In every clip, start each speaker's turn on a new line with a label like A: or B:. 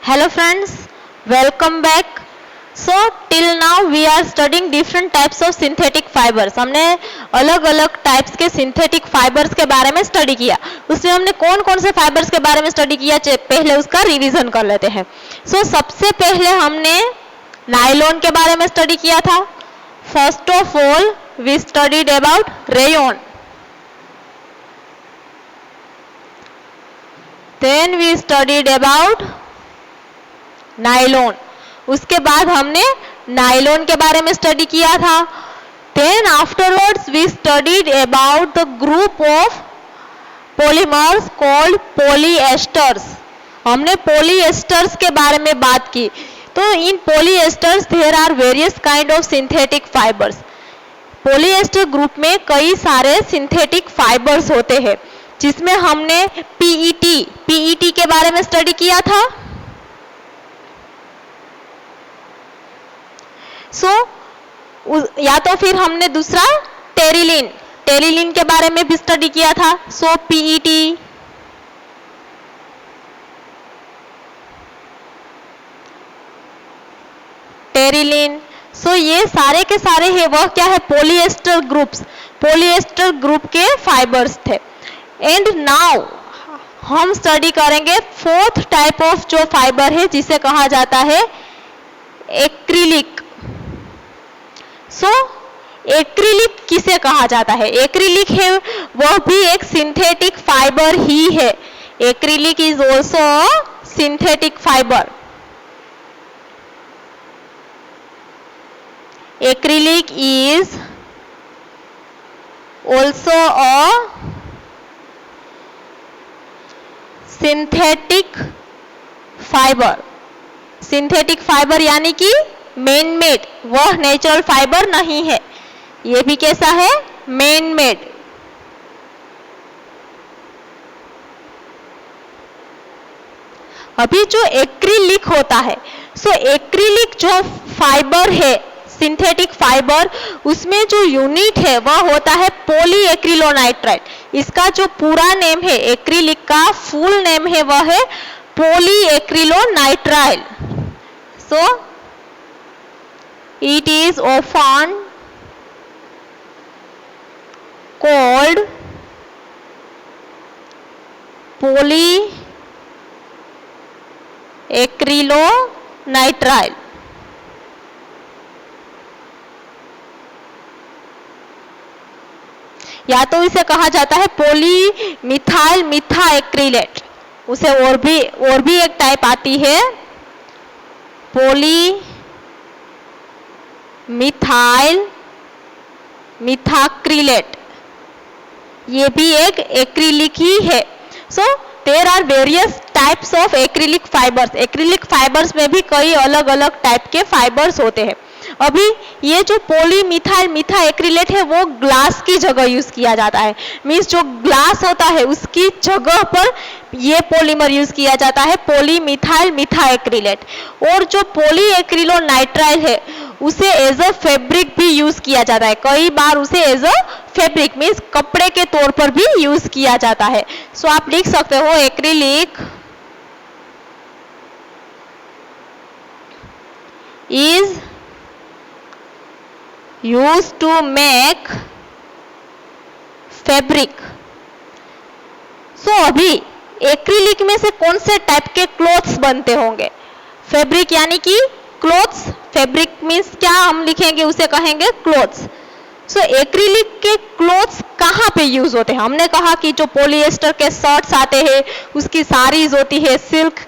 A: Hello friends, welcome back. So till now we are studying different types of synthetic fibers. हमने अलग अलग types के synthetic fibres के बारे में स्टडी किया. उसमें हमने कौन कौन से फाइबर्स के बारे में स्टडी किया पहले उसका रिवीजन कर लेते हैं. सबसे पहले हमने नायलॉन के बारे में स्टडी किया था. First of all we studied about rayon. Then we studied about nylon. उसके बाद हमने नायलॉन के बारे में स्टडी किया था. Then afterwards we studied about the group of polymers called polyesters. हमने पॉलीएस्टर्स के बारे में बात की. तो in polyesters there are various kind of synthetic fibers. Polyester group में कई सारे सिंथेटिक फाइबर्स होते हैं, जिसमें हमने पीईटी के बारे में स्टडी किया था. या तो फिर हमने दूसरा टेरिलिन के बारे में भी स्टडी किया था. PET, Terylene. ये सारे के सारे है वह क्या है, पॉलीएस्टर ग्रुप के फाइबर्स थे. एंड नाउ हम स्टडी करेंगे फोर्थ टाइप ऑफ जो फाइबर है, जिसे कहा जाता है एक्रिलिक. एक्रिलिक किसे कहा जाता है? एक्रिलिक है वह भी एक सिंथेटिक फाइबर ही है. Acrylic is also synthetic fibre. Acrylic is also a synthetic fibre. Synthetic fibre यानी कि मैन मेड, वह नेचुरल फाइबर नहीं है. यह भी कैसा है? Man made. अभी जो एक्रिलिक होता है, एक्रिलिक जो फाइबर है सिंथेटिक फाइबर, उसमें जो यूनिट है वह होता है पॉलीएक्रिलोनाइट्राइल. इसका जो पूरा नेम है, एक्रिलिक का फुल नेम है वह है पॉलीएक्रिलोनाइट्राइल. It is often called polyacrylonitrile. या तो इसे कहा जाता है पॉलीमिथाइल मिथाएक्रिलेट. उसे और भी एक टाइप आती है, मिथाइल मिथाक्रिलेट. ये भी एक एक्रिलिक ही है. There are various types of acrylic fibres. Acrylic fibres में भी कई अलग अलग टाइप के फाइबर्स होते हैं. अभी ये जो पॉलीमिथाइल मिथाएक्रिलेट है वो ग्लास की जगह यूज किया जाता है. मींस जो ग्लास होता है उसकी जगह पर ये पॉलीमर यूज किया जाता है, पॉलीमिथाइल मिथाएक्रिलेट. और जो पॉलीएक्रिलोनाइट्राइल है उसे एज अ फैब्रिक भी यूज किया जाता है. कई बार उसे एज अ फैब्रिक मींस कपड़े के तौर पर भी यूज किया जाता है. आप लिख सकते हो acrylic is use to make fabric. अभी एक्रिलिक में से कौन से टाइप के क्लॉथ्स बनते होंगे? फैब्रिक यानी कि क्लॉथ्स. फैब्रिक मीन्स क्या हम लिखेंगे, उसे कहेंगे क्लॉथ्स. एक्रिलिक के क्लॉथ्स कहाँ पे यूज होते हैं? हमने कहा कि जो पॉलीएस्टर के शर्ट्स आते हैं उसकी साड़ीज होती है, सिल्क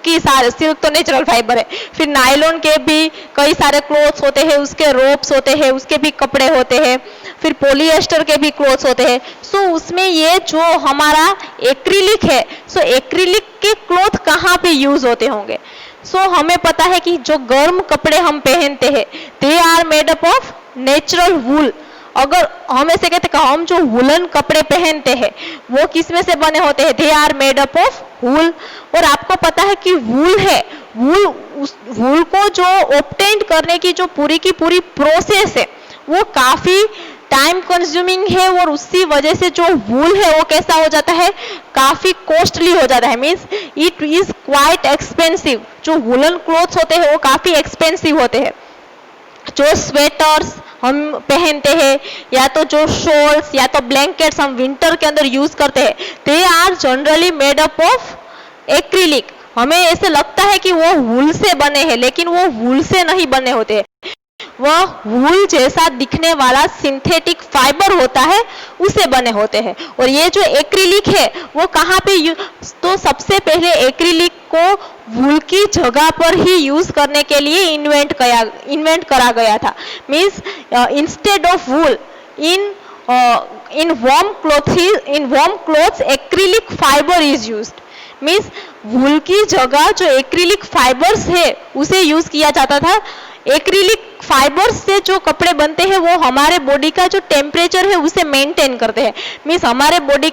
A: तो नेचुरल फाइबर है. फिर नायलॉन के भी कई सारे क्लॉथ्स होते हैं, उसके रोप्स होते हैं, उसके भी कपड़े होते हैं. फिर पॉलीएस्टर के भी क्लॉथ्स होते हैं. उसमें ये जो हमारा एक्रिलिक है, एक्रिलिक के क्लॉथ कहाँ पे यूज होते होंगे? हमें पता है कि जो गर्म कपड़े हम पहनते हैं they are made up of natural wool. अगर हम ऐसे कहते हैं हम जो वुलन कपड़े पहनते हैं वो किस में से बने होते हैं? They are made up of wool. और आपको पता है कि वूल है, वूल को जो ऑब्टेन करने की जो पूरी की पूरी प्रोसेस है वो काफी टाइम कंज्यूमिंग है और उसी वजह से जो वूल है वो कैसा हो जाता है, काफी कॉस्टली हो जाता है, means it is quite expensive. जो वुलन क्लोथ्स होते हैं वो काफी एक्सपेंसिव होते हैं। जो स्वेटर्स हम पहनते हैं या तो जो शॉल्स या तो ब्लैंकेट्स हम विंटर के अंदर यूज करते हैं, they are generally made up of acrylic. हमें ऐसे लगता है कि वो वूल से बने हैं, लेकिन वो वूल से नहीं बने होते, वह वूल जैसा दिखने वाला सिंथेटिक फाइबर होता है उसे बने होते हैं। और ये जो एक्रिलिक है वो कहाँ पे तो सबसे पहले एक्रिलिक को वूल की जगह पर ही यूज करने के लिए इन्वेंट करा गया था। Means instead of wool in warm clothes acrylic fiber is used. Means wool की जगह जो एक्रिलिक फाइबर्स है उसे यूज किया जाता था। एक्रिलिक फाइबर्स से जो कपड़े बनते हैं वो हमारे बॉडी का जो टेम्परेचर है उसे मेंटेन करते हैं, मीन्स हमारे बॉडी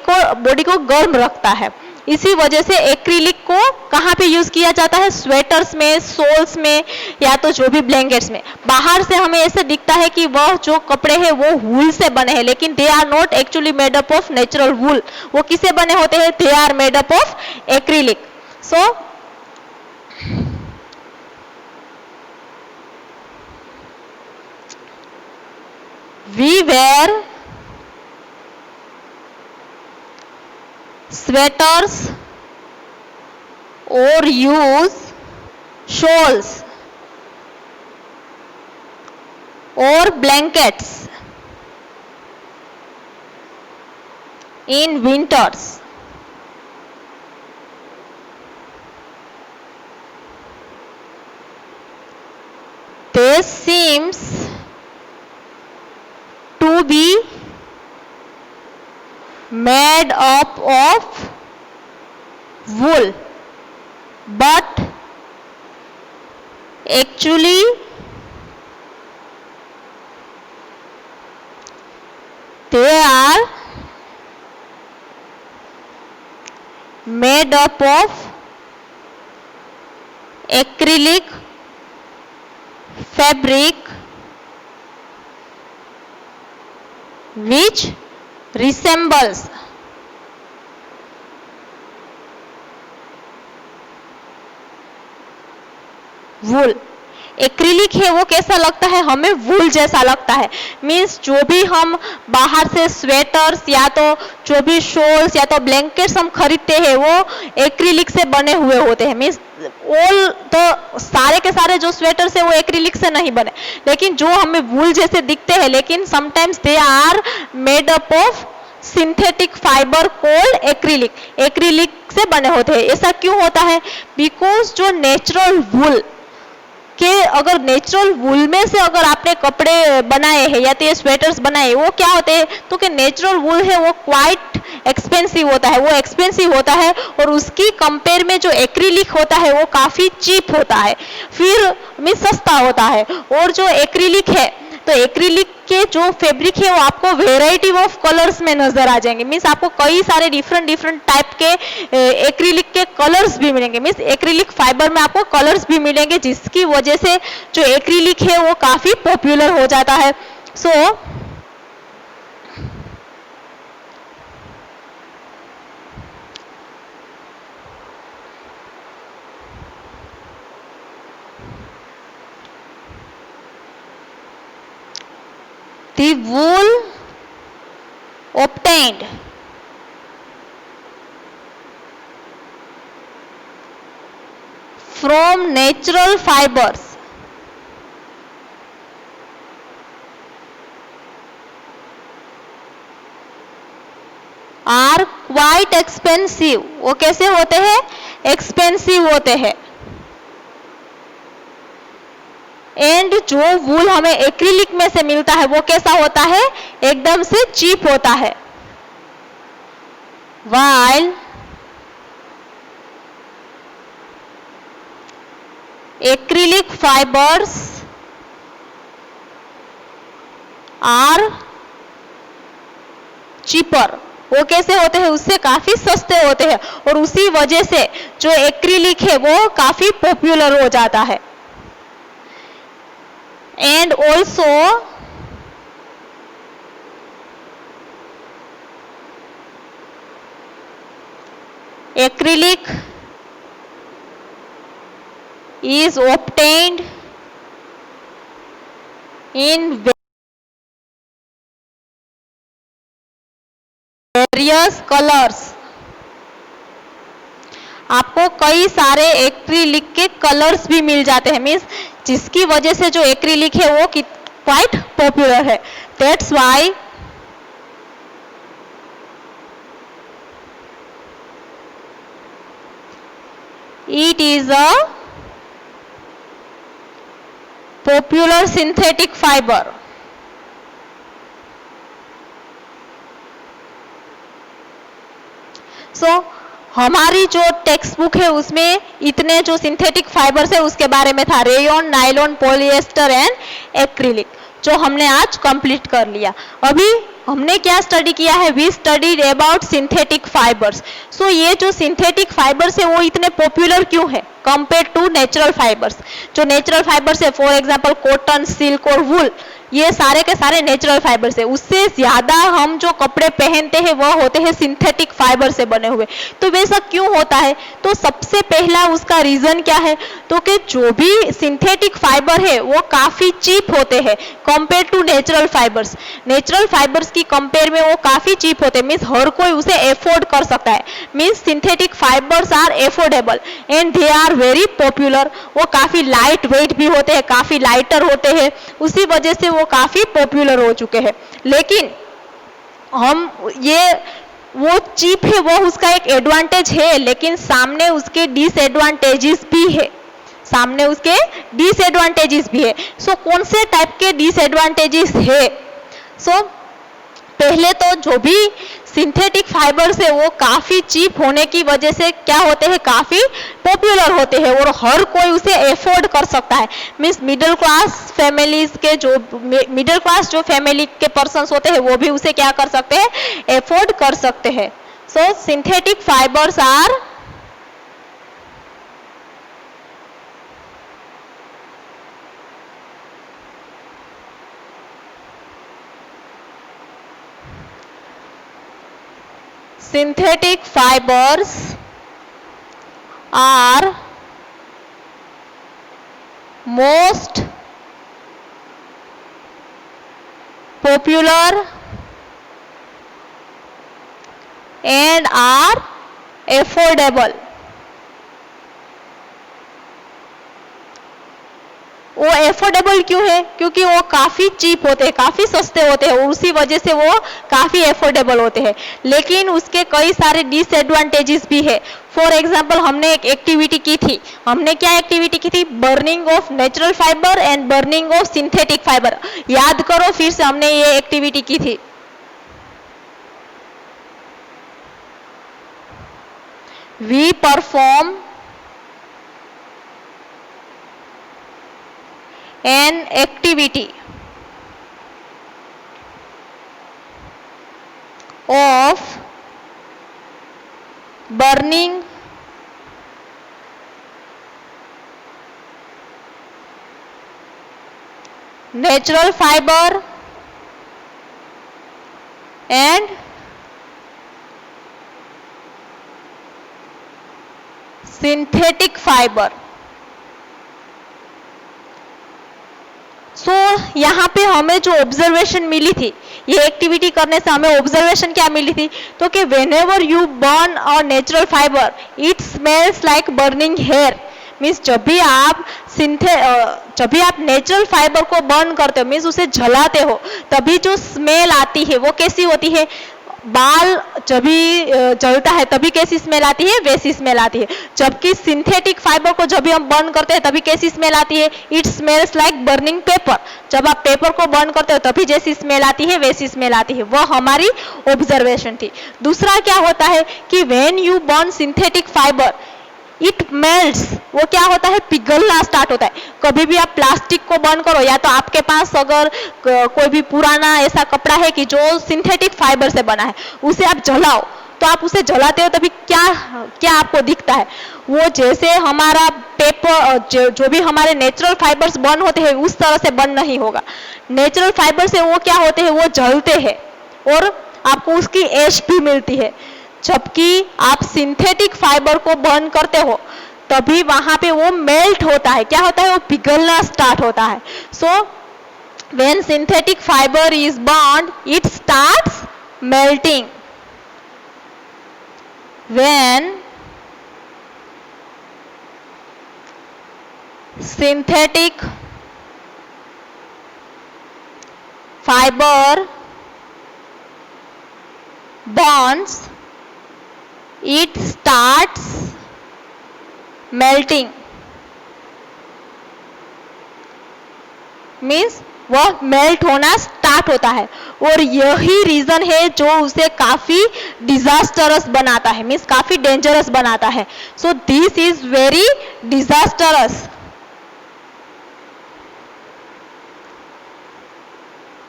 A: को गर्म रखता है। इसी वजह से एक्रिलिक को कहाँ पे यूज किया जाता है, स्वेटर्स में, सोल्स में या तो जो भी ब्लैंकेट्स में। बाहर से हमें ऐसे दिखता है कि वह जो कपड़े हैं वो वूल से बने हैं, लेकिन they are not actually made up of natural wool. वो किससे बने होते हैं, they are made up of acrylic. So we wear sweaters or use shawls or blankets in winters. This seems to be made up of wool, but actually they are made up of acrylic fabric which resembles wool. Acrylic है वो कैसा लगता है, हमें वूल जैसा लगता है। Means जो भी हम बाहर से स्वेटर्स या तो जो भी शॉल्स या तो ब्लैंकेट्स हम खरीदते हैं वो एक्रिलिक से बने हुए होते हैं। मीन्स ऑल तो सारे के सारे जो स्वेटर्स है वो एक्रिलिक से नहीं बने, लेकिन जो हमें वूल जैसे दिखते हैं, लेकिन sometimes they are made up of synthetic fibre called acrylic. Acrylic से बने होते हैं। ऐसा क्यों होता है, बिकॉज जो नेचुरल वूल कि अगर नेचुरल वूल में से अगर आपने कपड़े बनाए हैं या तो ये स्वेटर्स बनाए, वो क्या होते हैं, तो कि नेचुरल वूल है वो क्वाइट एक्सपेंसिव होता है, वो एक्सपेंसिव होता है और उसकी कंपेयर में जो एक्रिलिक होता है वो काफी चीप होता है, फिर मीन्स सस्ता होता है। और जो एक्रिलिक है तो एक्रिलिक के जो फैब्रिक है वो आपको वेराइटी ऑफ कलर्स में नजर आ जाएंगे। मीन्स आपको कई सारे डिफरेंट टाइप के एक्रिलिक के कलर्स भी मिलेंगे। मीन्स एक्रिलिक फाइबर में आपको कलर्स भी मिलेंगे, जिसकी वजह से जो एक्रिलिक है वो काफी पॉपुलर हो जाता है। सो the wool obtained from natural fibers are quite expensive। वो कैसे होते हैं, एक्सपेंसिव होते हैं। एंड जो वूल हमें एक्रिलिक में से मिलता है वो कैसा होता है, एकदम से चीप होता है। while acrylic fibers are cheaper, वो कैसे होते हैं, उससे काफी सस्ते होते हैं और उसी वजह से जो एक्रिलिक है वो काफी पॉपुलर हो जाता है। and also acrylic is obtained in various colors. आपको कई सारे एक्रिलिक के कलर्स भी मिल जाते हैं, मीन्स जिसकी वजह से जो एक्रिलिक है वो क्वाइट पॉपुलर है. That's why it is a popular synthetic fiber. So हमारी जो टेक्स्ट बुक है उसमें इतने जो सिंथेटिक फाइबर्स है उसके बारे में था, rayon, nylon, polyester and acrylic, जो हमने आज कंप्लीट कर लिया. अभी हमने क्या स्टडी किया है? We studied about synthetic fibers. So ये जो सिंथेटिक फाइबर्स है वो इतने पॉपुलर क्यों है कंपेयर टू नेचुरल फाइबर्स? जो नेचुरल फाइबर्स है, फॉर एग्जांपल कॉटन, सिल्क और वूल, ये सारे के सारे नेचुरल फाइबर से, उससे ज्यादा हम जो कपड़े पहनते हैं वह होते हैं सिंथेटिक फाइबर से बने हुए. तो वैसा क्यों होता है? तो सबसे पहला उसका रीजन क्या है? तो कि जो भी सिंथेटिक फाइबर है वो काफी चीप होते हैं compare to natural fibres. Natural fibres की कंपेयर में वो काफी चीप होते हैं, मीन्स हर कोई उसे एफोर्ड कर सकता है. Means synthetic fibres are affordable and they are very popular. वो काफी लाइट वेट भी होते हैं, काफी लाइटर होते हैं, उसी वजह से वो काफी पॉपुलर हो चुके हैं. लेकिन हम ये वो चीप है वो उसका एक एडवांटेज है, लेकिन सामने उसके डिसएडवांटेजेस भी है. सामने उसके डिसएडवांटेजेस भी है. सो कौन से टाइप के डिसएडवांटेजेस है? सो पहले तो जो भी सिंथेटिक फाइबर्स है वो काफी चीप होने की वजह से क्या होते हैं? काफी पॉपुलर होते हैं और हर कोई उसे एफोर्ड कर सकता है. मीन्स मिडिल क्लास फैमिलीज के जो मिडिल क्लास जो फैमिली के पर्सन्स होते हैं वो भी उसे क्या कर सकते हैं? एफोर्ड कर सकते हैं. So synthetic fibres are synthetic fibers are most popular and are affordable. वो एफोर्डेबल क्यों है? क्योंकि वो काफी चीप होते हैं, काफी सस्ते होते हैं, उसी वजह से वो काफी एफोर्डेबल होते हैं. लेकिन उसके कई सारे डिसएडवांटेजेस भी है. फॉर एग्जांपल हमने एक एक्टिविटी की थी. हमने क्या एक्टिविटी की थी? Burning of natural fibre and burning of synthetic fibre. याद करो फिर से, हमने ये एक्टिविटी की थी. We perform an activity of burning natural fiber and synthetic fiber. यहाँ पे हमें जो ऑब्जर्वेशन मिली थी, ये एक्टिविटी करने से हमें ऑब्जर्वेशन क्या मिली थी? तो कि whenever you burn a natural fiber, it smells like burning hair. Means जब भी आप नेचुरल फाइबर को बर्न करते हो, मीन्स उसे जलाते हो, तभी जो स्मेल आती है वो कैसी होती है? बाल जब भी जलता है तभी कैसी स्मेल आती है? वैसी स्मेल आती है. जबकि सिंथेटिक फाइबर को जब भी हम बर्न करते हैं तभी कैसी स्मेल आती है? It smells like burning paper. जब आप पेपर को बर्न करते हो तभी जैसी स्मेल आती है वैसी स्मेल आती है. वह हमारी ऑब्जर्वेशन थी. दूसरा क्या होता है कि when you burn synthetic fibre, it melts. वो क्या होता है? पिघलना स्टार्ट होता है. कभी भी आप प्लास्टिक को बर्न करो, या तो आपके पास अगर कोई भी पुराना ऐसा कपड़ा है कि जो सिंथेटिक फाइबर से बना है, उसे आप जलाओ, तो आप उसे जलाते हो तभी क्या आपको दिखता है? वो जैसे हमारा पेपर जो भी हमारे नेचुरल फाइबर्स बर्न होते हैं उस तरह से बर्न नहीं होगा. नेचुरल फाइबर से वो क्या होते हैं? वो जलते हैं और आपको उसकी ऐश भी मिलती है. जबकि आप सिंथेटिक फाइबर को बर्न करते हो तभी वहां पे वो मेल्ट होता है, क्या होता है, वो पिघलना स्टार्ट होता है। So when synthetic fibre is burned it starts melting. When synthetic fiber burns it starts melting, means वह मेल्ट होना स्टार्ट होता है और यही रीजन है जो उसे काफी डिजास्टरस बनाता है, मीन्स काफी डेंजरस बनाता है। So this is very disastrous.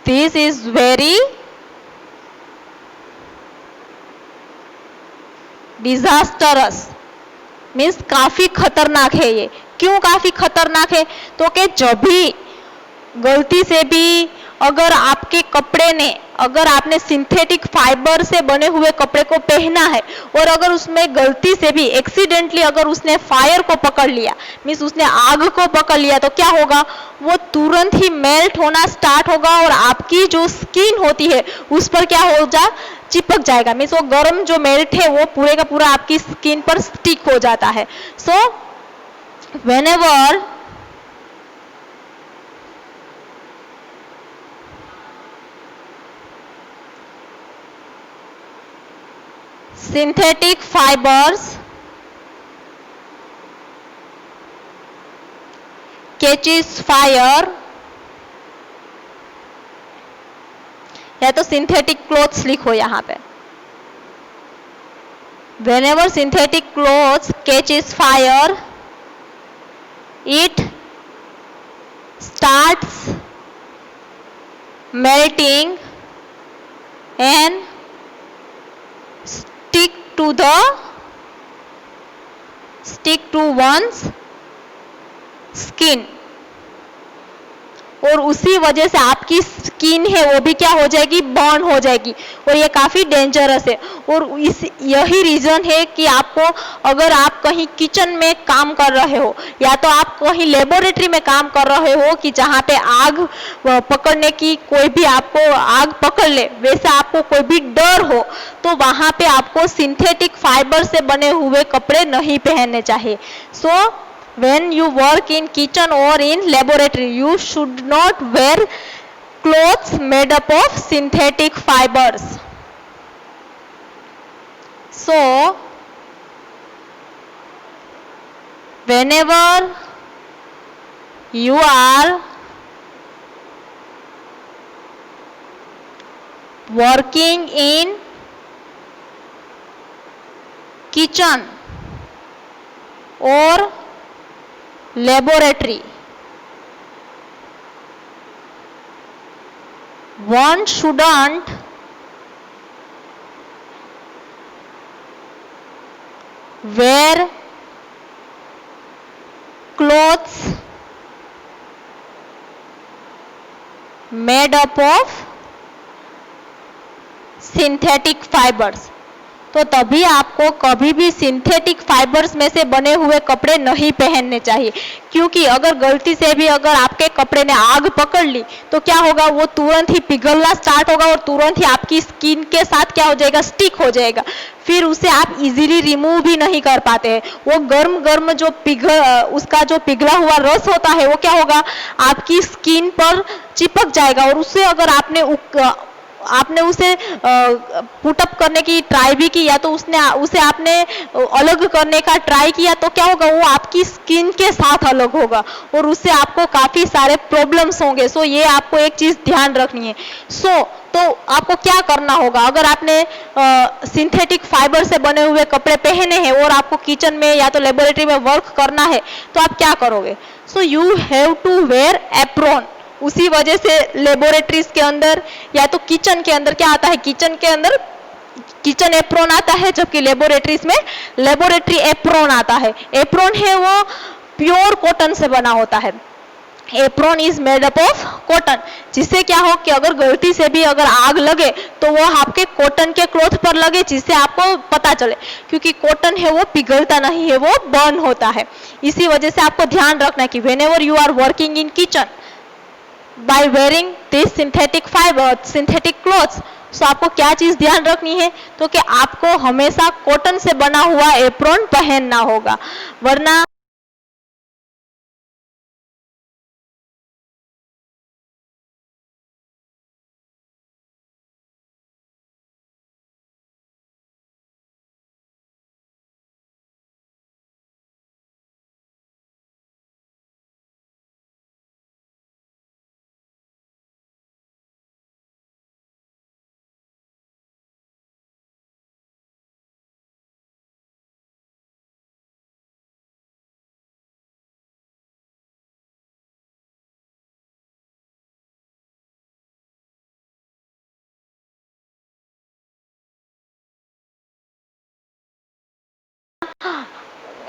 A: This is very disastrous, means काफी खतरनाक है ये। क्यों काफी खतरनाक है? तो कि जब भी गलती से भी अगर आपके कपड़े ने, अगर आपने सिंथेटिक फाइबर से बने हुए कपड़े को पहना है और अगर उसमें गलती से भी एक्सीडेंटली अगर उसने फायर को पकड़ लिया, मीन्स उसने आग को पकड़ लिया, तो क्या होगा, वो तुरंत ही मेल्ट होना स्टार्ट होगा और आपकी जो स्किन होती है उस पर क्या हो जा चिपक जाएगा, मीन्स वो गर्म जो मेल्ट है वो पूरे का पूरा आपकी स्किन पर स्टिक हो जाता है। So whenever synthetic fibers catches fire, या तो सिंथेटिक क्लोथ्स लिखो यहाँ पे। Whenever synthetic clothes catches fire, it starts melting and stick to one's skin, और उसी वजह से आपकी स्किन है वो भी क्या हो जाएगी, बर्न हो जाएगी और ये काफी डेंजरस है। और यही रीजन है कि आपको, अगर आप कहीं किचन में काम कर रहे हो या तो आप कहीं लेबोरेटरी में काम कर रहे हो कि जहाँ पे आग पकड़ने की, कोई भी आपको आग पकड़ ले वैसे आपको कोई भी डर हो, तो वहां पे आपको सिंथेटिक फाइबर से बने हुए कपड़े नहीं पहनने चाहिए। सो when you work in kitchen or in laboratory, you should not wear clothes made up of synthetic fibers. So whenever you are working in kitchen or laboratory, one shouldn't wear clothes made up of synthetic fibres. तो तभी आपको कभी भी synthetic fibres में से बने हुए कपड़े नहीं पहनने चाहिए, क्योंकि अगर गलती से भी अगर आपके कपड़े ने आग पकड़ ली तो क्या होगा, वो तुरंत ही पिघलना स्टार्ट होगा और तुरंत ही आपकी स्किन के साथ क्या हो जाएगा, स्टिक हो जाएगा। फिर उसे आप इजीली रिमूव भी नहीं कर पाते हैं। वो गर्म गर्म जो उसका जो पिघला हुआ रस होता है वो क्या होगा, आपकी स्किन पर चिपक जाएगा और उससे अगर आपने उसे पुटअप करने की ट्राई भी की या तो उसे आपने अलग करने का ट्राई किया, तो क्या होगा, वो आपकी स्किन के साथ अलग होगा और उससे आपको काफी सारे प्रॉब्लम्स होंगे। सो ये आपको एक चीज ध्यान रखनी है। तो आपको क्या करना होगा, अगर आपने सिंथेटिक फाइबर से बने हुए कपड़े पहने हैं और आपको किचन में या तो लेबोरेटरी में वर्क करना है, तो आप क्या करोगे, so you have to wear apron. उसी वजह से लेबोरेटरीज के अंदर या तो किचन के अंदर क्या आता है, किचन के अंदर किचन एप्रॉन आता है, जबकि लेबोरेटरीज में लेबोरेटरी एप्रॉन आता है। एप्रॉन है वो प्योर कॉटन से बना होता है apron is made up of cotton, जिससे क्या हो कि अगर गलती से भी अगर आग लगे तो वो आपके कॉटन के क्लॉथ पर लगे, जिससे आपको पता चले, क्योंकि कॉटन है वो पिघलता नहीं है, वो बर्न होता है। इसी वजह से आपको ध्यान रखना है कि whenever you are working in kitchen by wearing this synthetic fibre synthetic clothes, तो आपको क्या चीज ध्यान रखनी है, तो कि आपको हमेशा कॉटन से बना हुआ एप्रोन पहनना होगा, वरना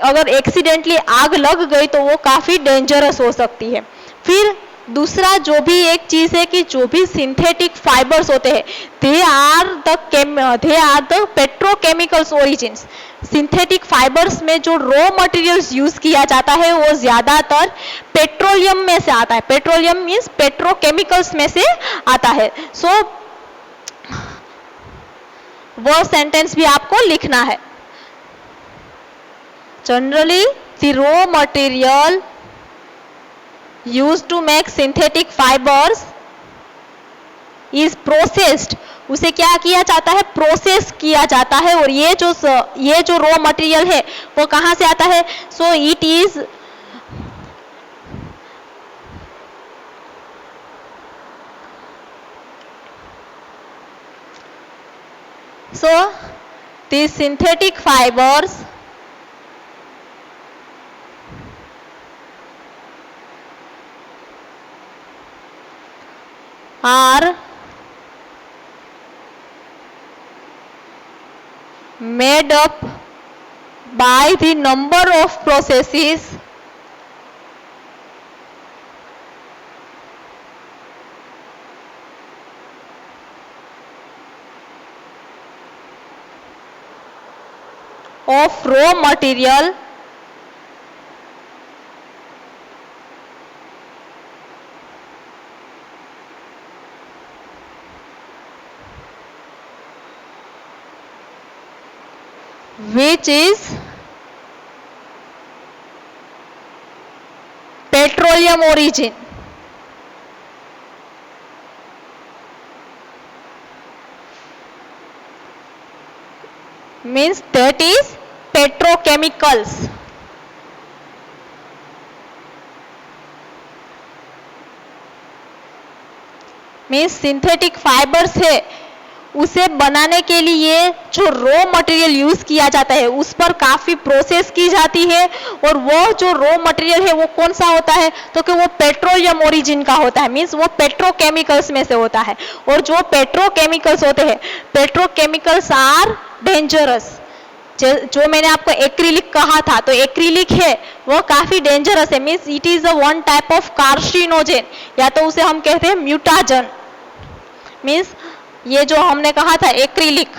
A: अगर एक्सीडेंटली आग लग गई तो वो काफी डेंजरस हो सकती है। फिर दूसरा जो भी एक चीज है कि जो भी सिंथेटिक फाइबर्स होते हैं they are the petrochemicals origins. Synthetic fibres में जो रॉ मटेरियल्स यूज किया जाता है वो ज्यादातर पेट्रोलियम में से आता है। पेट्रोलियम मीन्स पेट्रोकेमिकल्स में से आता है। सो वो सेंटेंस भी आपको लिखना है। Generally, the raw material used to make synthetic fibers is processed. उसे क्या किया जाता है, प्रोसेस किया जाता है। और ये जो रॉ मटेरियल है वो कहाँ से आता है, so it is the synthetic fibers are made up by the number of processes of raw material which is petroleum origin. Means that is petrochemicals. Means synthetic fibres है उसे बनाने के लिए जो रॉ मटेरियल यूज किया जाता है उस पर काफी प्रोसेस की जाती है। और वो जो रॉ मटेरियल है वो कौन सा होता है, तो कि वो पेट्रोलियम ओरिजिन का होता है। मीन्स वो पेट्रोकेमिकल्स में से होता है। और जो पेट्रोकेमिकल्स होते हैं, पेट्रोकेमिकल्स आर डेंजरस। जो मैंने आपको एक्रिलिक कहा था, तो एक्रिलिक है वो काफी डेंजरस है। Means it is a one type of carcinogen, या तो उसे हम कहते हैं म्यूटाजन। मीन्स ये जो हमने कहा था acrylic,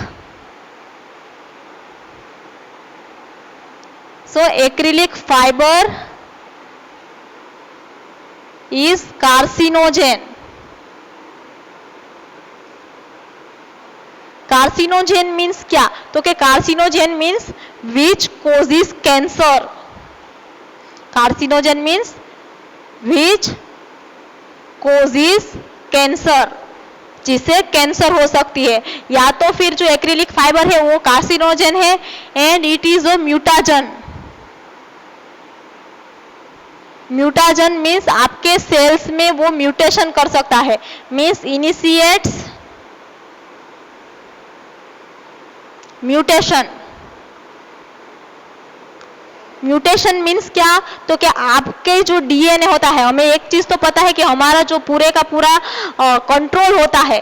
A: so acrylic fiber is carcinogen. Carcinogen means क्या, तो कि carcinogen means which causes cancer. Carcinogen means which causes cancer, जिससे कैंसर हो सकती है। या तो फिर जो एक्रिलिक फाइबर है वो कार्सिनोजेन है and it is a mutagen. Mutagen means आपके सेल्स में वो म्यूटेशन कर सकता है। Means initiates mutation. Mutation means क्या, तो क्या आपके जो डीएनए होता है, हमें एक चीज तो पता है कि हमारा जो पूरे का पूरा कंट्रोल होता है।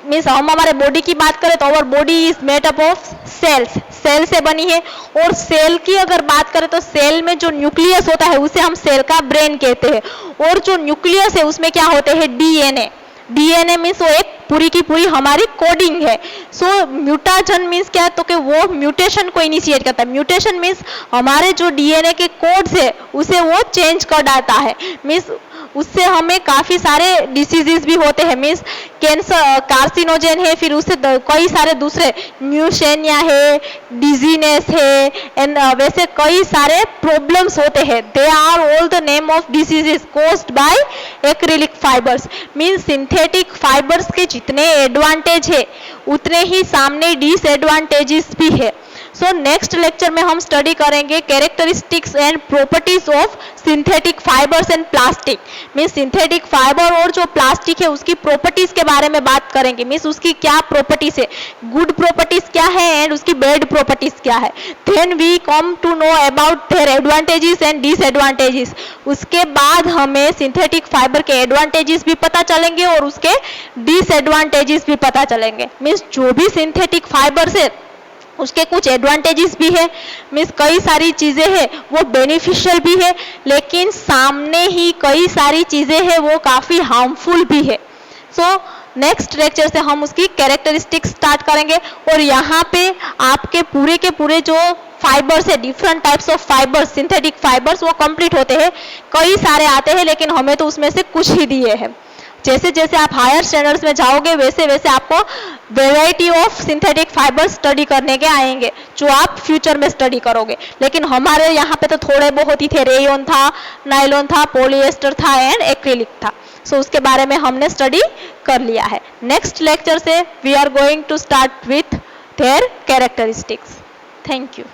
A: मीन्स हम हमारे बॉडी की बात करें तो our body is made up of cells, cell से बनी है। और सेल की अगर बात करें तो सेल में जो न्यूक्लियस होता है उसे हम सेल का ब्रेन कहते हैं। और जो न्यूक्लियस है उसमें क्या होते हैं, डीएनए। डीएनए मीन्स वो एक पूरी की पूरी हमारी कोडिंग है। सो म्यूटाजन मीन्स क्या है, तो कि वो म्यूटेशन को इनिशिएट करता है। म्यूटेशन मीन्स हमारे जो डीएनए के कोड्स है उसे वो चेंज कर डालता है। मीन्स उससे हमें काफ़ी सारे डिसीजेस भी होते हैं, मीन्स कैंसर, कार्सिनोजेन है, फिर उससे कई सारे दूसरे न्यूशेनिया है, डिजीनेस है, एंड वैसे कई सारे प्रॉब्लम्स होते हैं। They are all the name of diseases caused by acrylic fibres. Means synthetic fibres के जितने एडवांटेज है उतने ही सामने डिसएडवांटेजेस भी है। सो नेक्स्ट लेक्चर में हम स्टडी करेंगे characteristics and properties of synthetic fibres and plastic. Means synthetic fibre और जो प्लास्टिक है उसकी प्रॉपर्टीज के बारे में बात करेंगे। मीन्स उसकी क्या प्रॉपर्टीज है, गुड प्रॉपर्टीज क्या है एंड उसकी बैड प्रॉपर्टीज क्या है। Then we come to know about their advantages and disadvantages. उसके बाद हमें सिंथेटिक फाइबर के एडवांटेजेस भी पता चलेंगे और उसके डिसएडवांटेजेस भी पता चलेंगे। मीन्स जो भी सिंथेटिक फाइबर्स है उसके कुछ एडवांटेजेस भी है, मीन्स कई सारी चीज़ें हैं वो बेनिफिशियल भी है, लेकिन सामने ही कई सारी चीज़ें हैं वो काफ़ी हार्मफुल भी है। सो नेक्स्ट लेक्चर से हम उसकी कैरेक्टरिस्टिक्स स्टार्ट करेंगे। और यहाँ पे आपके पूरे के पूरे जो फाइबर्स है, different types of fibres, synthetic fibres, वो कंप्लीट होते हैं। कई सारे आते हैं लेकिन हमें तो उसमें से कुछ ही दिए हैं। जैसे जैसे आप हायर स्टैंडर्ड्स में जाओगे वैसे वैसे आपको variety of synthetic fibres study करने के आएंगे जो आप फ्यूचर में स्टडी करोगे। लेकिन हमारे यहाँ पे तो थोड़े बहुत ही थे, रेयन था, नायलॉन था, पॉलिएस्टर था एंड एक्रिलिक था। सो उसके बारे में हमने स्टडी कर लिया है। नेक्स्ट लेक्चर से we are going to start with their characteristics. Thank you.